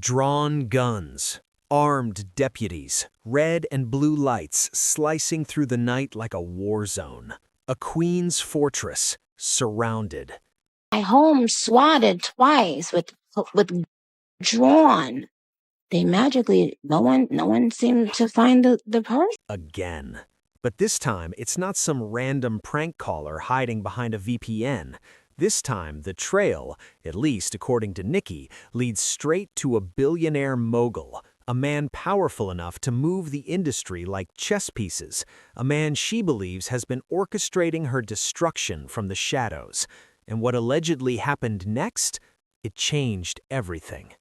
Drawn guns, armed deputies, red and blue lights slicing through the night like a war zone. A queen's fortress, surrounded. My home swatted twice with drawn. They magically, no one seemed to find the person. Again. But this time, it's not some random prank caller hiding behind a VPN. This time, the trail, at least according to Nicki, leads straight to a billionaire mogul, a man powerful enough to move the industry like chess pieces, a man she believes has been orchestrating her destruction from the shadows. And what allegedly happened next? It changed everything.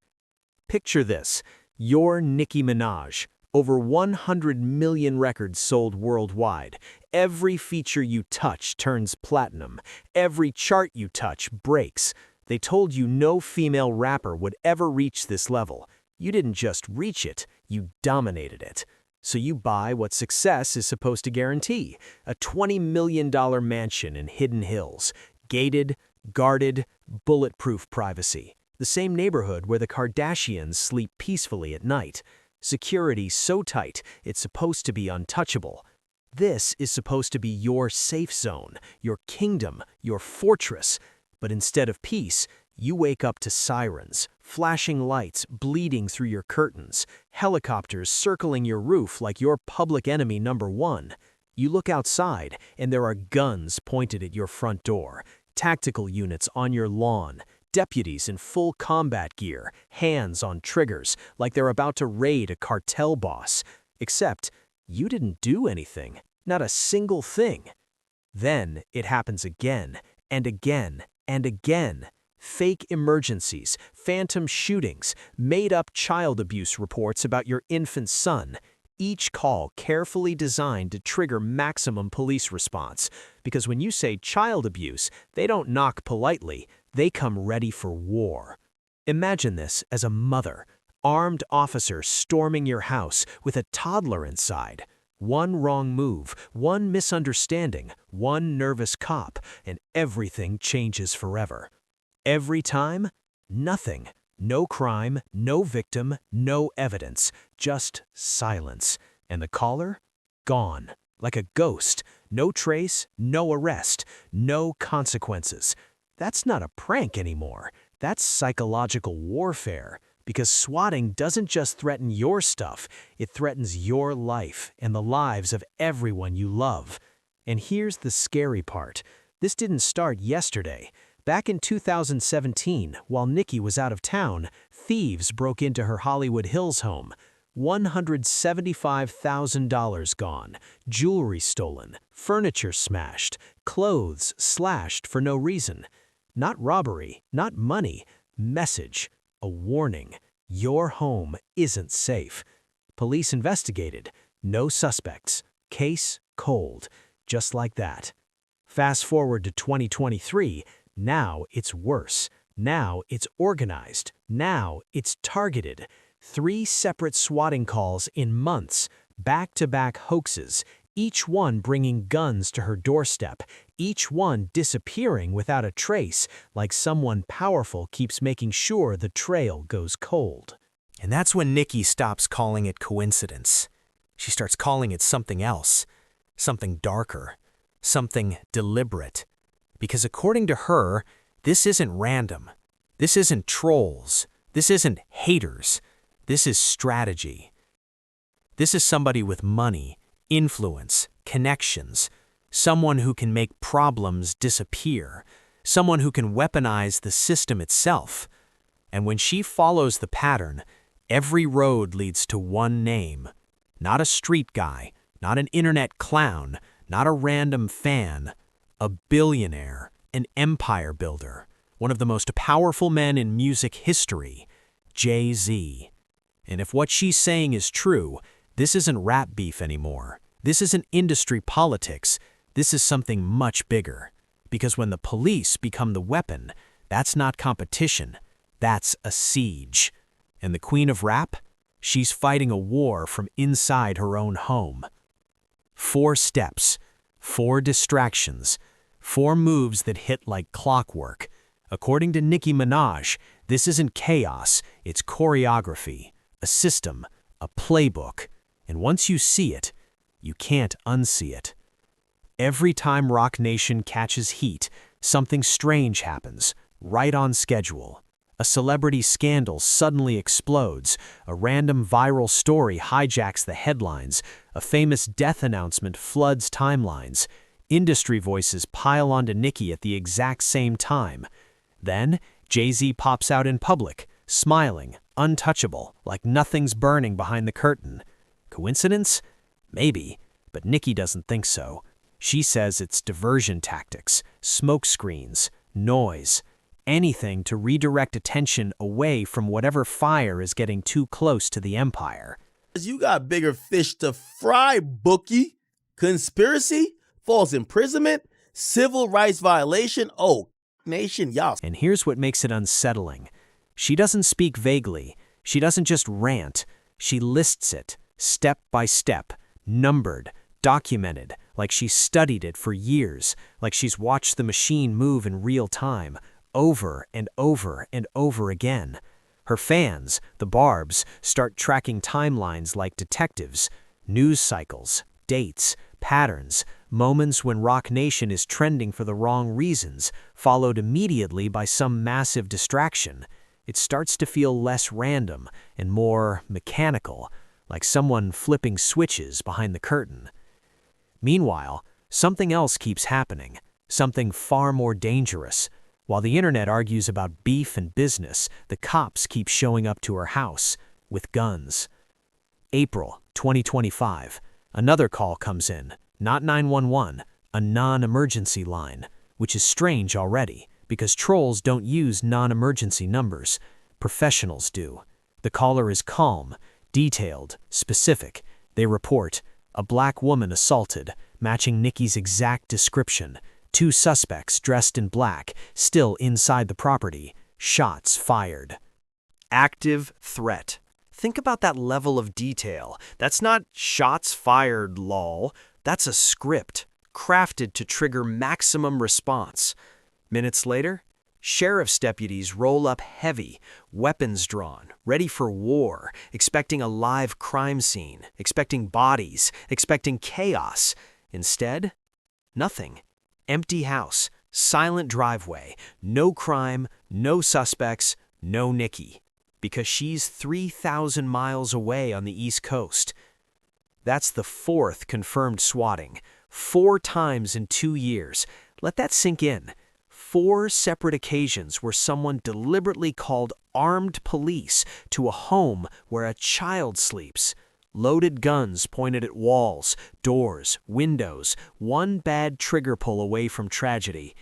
Picture this. You're Nicki Minaj. Over 100 million records sold worldwide. Every feature you touch turns platinum. Every chart you touch breaks. They told you no female rapper would ever reach this level. You didn't just reach it, you dominated it. So you buy what success is supposed to guarantee. A $20 million mansion in Hidden Hills. Gated, guarded, bulletproof privacy. The same neighborhood where the Kardashians sleep peacefully at night. Security so tight, it's supposed to be untouchable. This is supposed to be your safe zone, your kingdom, your fortress. But instead of peace, you wake up to sirens, flashing lights bleeding through your curtains, helicopters circling your roof like you're public enemy #1. You look outside, and there are guns pointed at your front door, tactical units on your lawn, deputies in full combat gear, hands on triggers, like they're about to raid a cartel boss. Except, you didn't do anything. Not a single thing. Then it happens again, and again, and again. Fake emergencies, phantom shootings, made-up child abuse reports about your infant son. Each call carefully designed to trigger maximum police response. Because when you say child abuse, they don't knock politely. They come ready for war. Imagine this as a mother, armed officer storming your house with a toddler inside. One wrong move, one misunderstanding, one nervous cop, and everything changes forever. Every time, nothing. No crime, no victim, no evidence, just silence. And the caller? Gone. Like a ghost. No trace, no arrest, no consequences. That's not a prank anymore. That's psychological warfare. Because swatting doesn't just threaten your stuff, it threatens your life and the lives of everyone you love. And here's the scary part. This didn't start yesterday. Back in 2017, while Nicki was out of town, thieves broke into her Hollywood Hills home. $175,000 gone, jewelry stolen, furniture smashed, clothes slashed for no reason. Not robbery, not money, message, a warning. Your home isn't safe. Police investigated. No suspects. Case cold. Just like that. Fast forward to 2023. Now it's worse. Now it's organized. Now it's targeted. 3 separate swatting calls in months. Back-to-back hoaxes. Each one bringing guns to her doorstep, each one disappearing without a trace, like someone powerful keeps making sure the trail goes cold. And that's when Nicki stops calling it coincidence. She starts calling it something else, something darker, something deliberate. Because according to her, this isn't random. This isn't trolls. This isn't haters. This is strategy. This is somebody with money, influence, connections, someone who can make problems disappear, someone who can weaponize the system itself. And when she follows the pattern, every road leads to one name. Not a street guy, not an internet clown, not a random fan. A billionaire, an empire builder, one of the most powerful men in music history, JayZ. And if what she's saying is true, this isn't rap beef anymore. This isn't industry politics. This is something much bigger. Because when the police become the weapon, that's not competition. That's a siege. And the queen of rap? She's fighting a war from inside her own home. 4 steps, 4 distractions, 4 moves that hit like clockwork. According to Nicki Minaj, This isn't chaos, it's choreography, a system, a playbook, and once you see it, you can't unsee it. Every time Rock Nation catches heat, something strange happens, right on schedule. A celebrity scandal suddenly explodes, a random viral story hijacks the headlines, a famous death announcement floods timelines. Industry voices pile onto Nicki at the exact same time. Then, JayZ pops out in public, smiling, untouchable, like nothing's burning behind the curtain. Coincidence? Maybe, but Nicki doesn't think so. She says it's diversion tactics, smoke screens, noise, anything to redirect attention away from whatever fire is getting too close to the empire. You got bigger fish to fry, bookie. Conspiracy? False imprisonment? Civil rights violation? Oh, nation, y'all. And here's what makes it unsettling. She doesn't speak vaguely. She doesn't just rant. She lists it, step by step, numbered, documented, like she's studied it for years, like she's watched the machine move in real time, over and over and over again. Her fans, the Barbs, start tracking timelines like detectives, news cycles, dates, patterns, moments when Rock Nation is trending for the wrong reasons, followed immediately by some massive distraction. It starts to feel less random and more mechanical, like someone flipping switches behind the curtain. Meanwhile, something else keeps happening, something far more dangerous. While the internet argues about beef and business, the cops keep showing up to her house with guns. April 2025. Another call comes in, not 911, a non-emergency line, which is strange already because trolls don't use non-emergency numbers. Professionals do. The caller is calm, detailed, specific. They report, a black woman assaulted, matching Nicki's exact description. 2 suspects dressed in black, still inside the property. Shots fired. Active threat. Think about that level of detail. That's not shots fired, lol. That's a script, crafted to trigger maximum response. Minutes later, sheriff's deputies roll up heavy, weapons drawn, ready for war, expecting a live crime scene, expecting bodies, expecting chaos. Instead, nothing. Empty house, silent driveway, no crime, no suspects, no Nicki. Because she's 3,000 miles away on the East Coast. That's the 4th confirmed swatting, 4 times in 2 years. Let that sink in. 4 separate occasions where someone deliberately called armed police to a home where a child sleeps. Loaded guns pointed at walls, doors, windows, one bad trigger pull away from tragedy.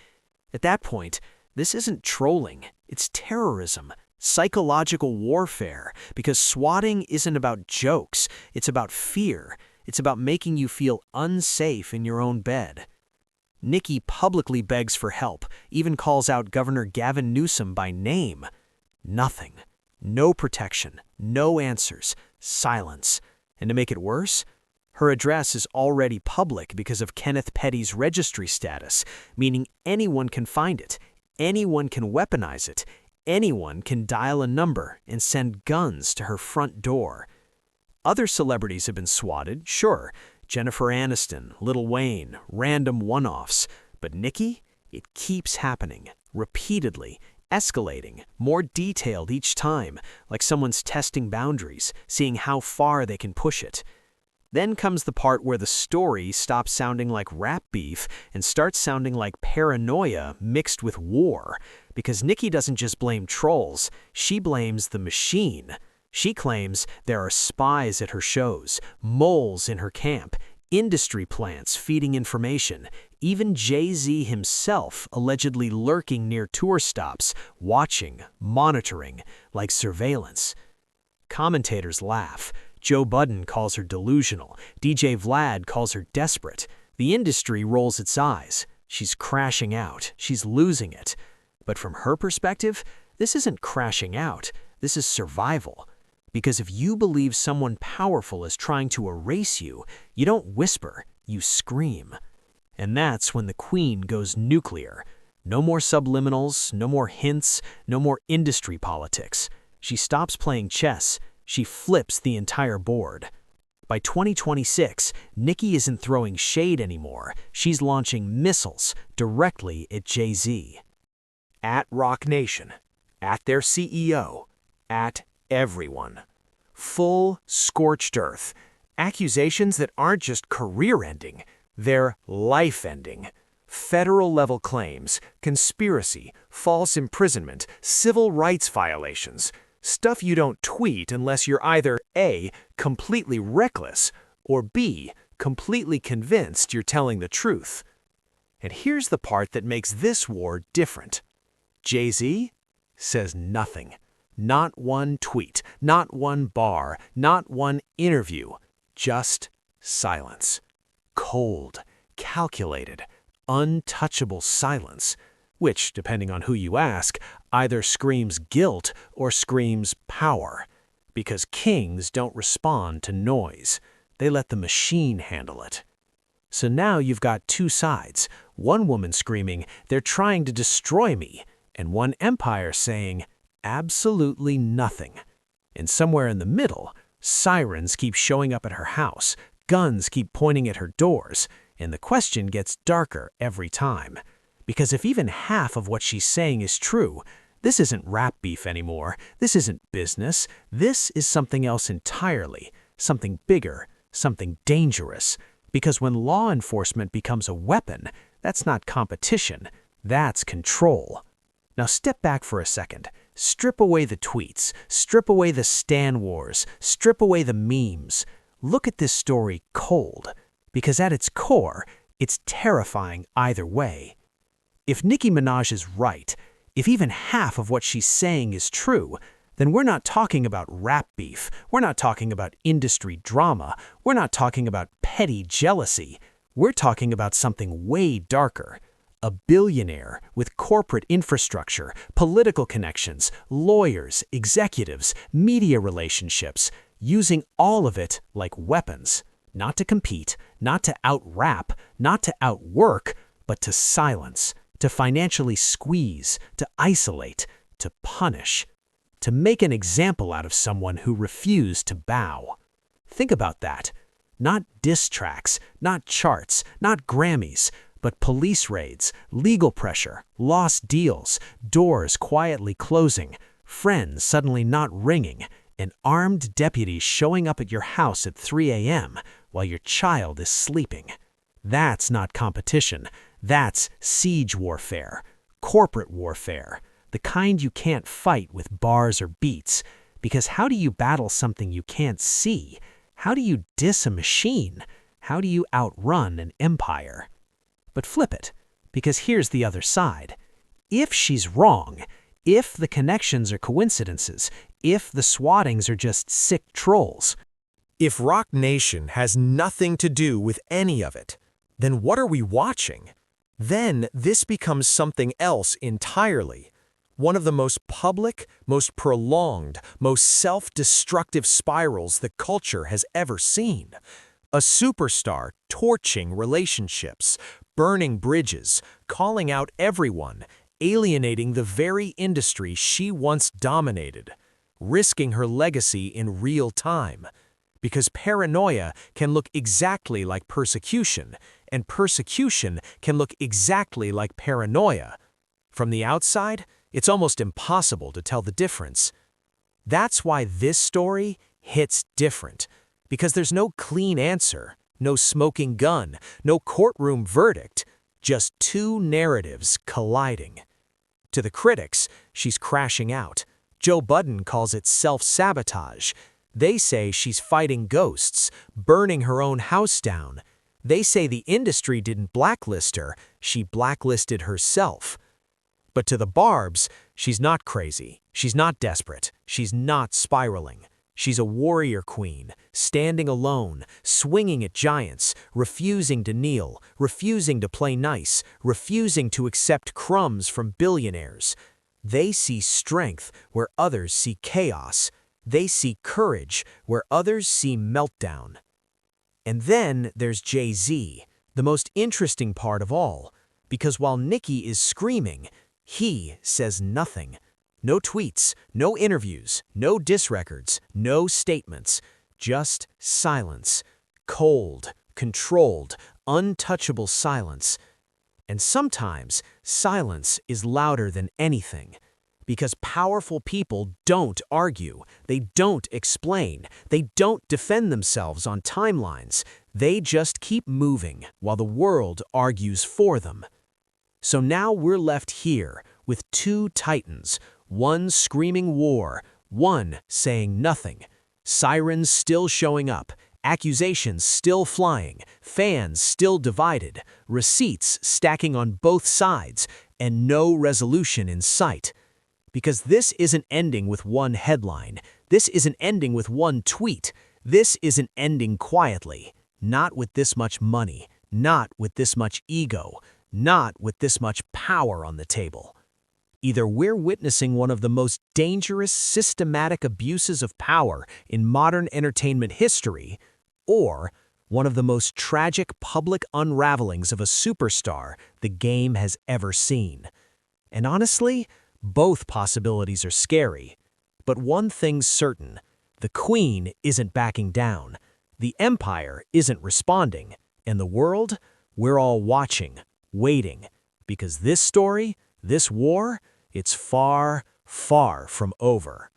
At that point, this isn't trolling, it's terrorism. Psychological warfare, because swatting isn't about jokes, it's about fear. It's about making you feel unsafe in your own bed. Nicki publicly begs for help, even calls out Governor Gavin Newsom by name. Nothing. No protection. No answers. Silence. And to make it worse, her address is already public because of Kenneth Petty's registry status, meaning anyone can find it, anyone can weaponize it, anyone can dial a number and send guns to her front door. Other celebrities have been swatted, sure. Jennifer Aniston, Lil Wayne, random one-offs. But Nicki? It keeps happening, repeatedly, escalating, more detailed each time, like someone's testing boundaries, seeing how far they can push it. Then comes the part where the story stops sounding like rap beef and starts sounding like paranoia mixed with war. Because Nicki doesn't just blame trolls, she blames the machine. She claims there are spies at her shows, moles in her camp, industry plants feeding information, even JayZ himself allegedly lurking near tour stops, watching, monitoring, like surveillance. Commentators laugh. Joe Budden calls her delusional. DJ Vlad calls her desperate. The industry rolls its eyes. She's crashing out. She's losing it. But from her perspective, this isn't crashing out. This is survival. Because if you believe someone powerful is trying to erase you, you don't whisper, you scream. And that's when the queen goes nuclear. No more subliminals, no more hints, no more industry politics. She stops playing chess, she flips the entire board. By 2026, Nicki isn't throwing shade anymore, she's launching missiles directly at JayZ. At Rock Nation, at their CEO, at everyone. Full scorched earth. Accusations that aren't just career-ending, they're life-ending. Federal-level claims, conspiracy, false imprisonment, civil rights violations. Stuff you don't tweet unless you're either A, completely reckless, or B, completely convinced you're telling the truth. And here's the part that makes this war different. JayZ says nothing. Not one tweet, not one bar, not one interview. Just silence. Cold, calculated, untouchable silence, which, depending on who you ask, either screams guilt or screams power. Because kings don't respond to noise. They let the machine handle it. So now you've got two sides. One woman screaming, "They're trying to destroy me," and one empire saying, "Absolutely nothing." And somewhere in the middle, sirens keep showing up at her house, guns keep pointing at her doors, and the question gets darker every time. Because if even half of what she's saying is true, this isn't rap beef anymore, this isn't business, this is something else entirely, something bigger, something dangerous. Because when law enforcement becomes a weapon, that's not competition, that's control. Now step back for a second. Strip away the tweets, strip away the Stan Wars, strip away the memes. Look at this story cold, because at its core, it's terrifying either way. If Nicki Minaj is right, if even half of what she's saying is true, then we're not talking about rap beef, we're not talking about industry drama, we're not talking about petty jealousy, we're talking about something way darker. A billionaire with corporate infrastructure, political connections, lawyers, executives, media relationships, using all of it like weapons, not to compete, not to out-rap, not to outwork, but to silence, to financially squeeze, to isolate, to punish, to make an example out of someone who refused to bow. Think about that. Not diss tracks, not charts, not Grammys, but police raids, legal pressure, lost deals, doors quietly closing, friends suddenly not ringing, and armed deputies showing up at your house at 3 a.m. while your child is sleeping. That's not competition. That's siege warfare, corporate warfare, the kind you can't fight with bars or beats. Because how do you battle something you can't see? How do you diss a machine? How do you outrun an empire? But flip it, because here's the other side. If she's wrong, if the connections are coincidences, if the swattings are just sick trolls, if Rock Nation has nothing to do with any of it, then what are we watching? Then this becomes something else entirely. One of the most public, most prolonged, most self-destructive spirals the culture has ever seen. A superstar torching relationships, burning bridges, calling out everyone, alienating the very industry she once dominated, risking her legacy in real time. Because paranoia can look exactly like persecution, and persecution can look exactly like paranoia. From the outside, it's almost impossible to tell the difference. That's why this story hits different, because there's no clean answer, no smoking gun, no courtroom verdict, just two narratives colliding. To the critics, she's crashing out. Joe Budden calls it self-sabotage. They say she's fighting ghosts, burning her own house down. They say the industry didn't blacklist her, she blacklisted herself. But to the barbs, she's not crazy, she's not desperate, she's not spiraling. She's a warrior queen, standing alone, swinging at giants, refusing to kneel, refusing to play nice, refusing to accept crumbs from billionaires. They see strength where others see chaos. They see courage where others see meltdown. And then there's JayZ, the most interesting part of all, Because while Nicki is screaming, he says nothing. No tweets, no interviews, no diss records, no statements. Just silence. Cold, controlled, untouchable silence. And sometimes silence is louder than anything. Because powerful people don't argue, they don't explain, they don't defend themselves on timelines. They just keep moving while the world argues for them. So now we're left here with two titans, one screaming war, one saying nothing. Sirens still showing up, accusations still flying, fans still divided, receipts stacking on both sides, and no resolution in sight. Because this isn't ending with one headline, this isn't ending with one tweet, this isn't ending quietly, not with this much money, not with this much ego, not with this much power on the table. Either we're witnessing one of the most dangerous systematic abuses of power in modern entertainment history, or one of the most tragic public unravelings of a superstar the game has ever seen. And honestly, both possibilities are scary. But one thing's certain, the Queen isn't backing down, the Empire isn't responding, and the world, we're all watching, waiting, because this story, this war, it's far, far from over.